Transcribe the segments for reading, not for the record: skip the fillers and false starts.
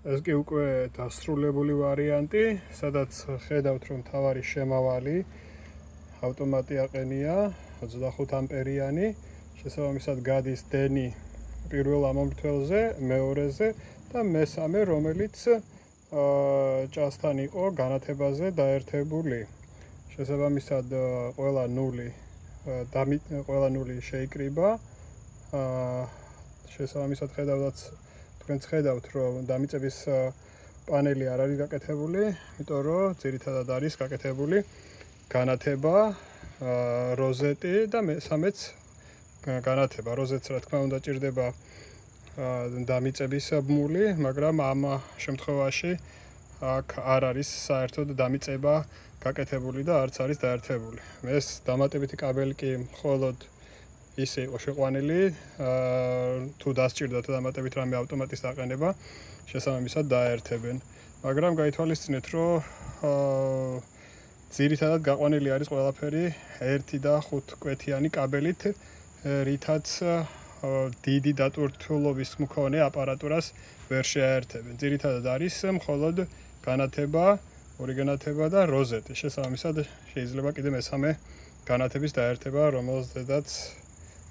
ეს კი უკვე დასრულებული ვარიანტი, სადაც ხედავთ, რომ მთავარი შემავალი ავტომატი აყენია 25 ამპერიანი, შესაბამისად გადის დენი პირველ ამომრთველზე, მეორეზე და მესამე, რომელიც ჭასთან იყო განათებაზე დაერთებული. შესაბამისად ყველა ნული შეიკრიბა. შესაბამისად თქვენც ხედავთ, რომ დამიწების პანელი არ არის გაკეთებული, იმიტომ რომ ძირითადად არის გაკეთებული განათება, როზეტი და მესამეც განათება. როზეტს რა თქმა უნდა ჭირდება დამიწების ბმული, მაგრამ ამ შემთხვევაში აქ არ არის საერთოდ დამიწება გაკეთებული და არც არის დაერთებული. ეს დამატებითი კაბელი კი მხოლოდ ისე იყო შეყვანილი, თუ დასჭირდათ დამატებით რამე ავტომატის დაყენება, შესაბამისად დაერთებენ. მაგრამ გაითვალისწინეთ, რომ ძირითადად გაყვანილი არის ყველაფერი 1 და 5 კვეთიანი კაბელით, რითაც დიდი დატვირთულობის მქონე აპარატურას ვერ შეაერთებენ. ძირითადად არის მხოლოდ განათება, ორი განათება და როზეტი. შესაბამისად შეიძლება კიდე მესამე განათების დაერთება, რომელზედაც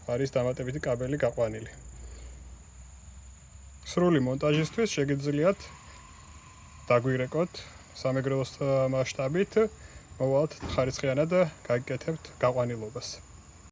არის დამატებითი კაბელი გაყვანილი. სრული მონტაჟისთვის შეგიძლიათ დაგვირეკოთ სამეგრელოს მასშტაბით, მოვალთ ხარისხიანად გაიგეთებთ გაყვანილობას.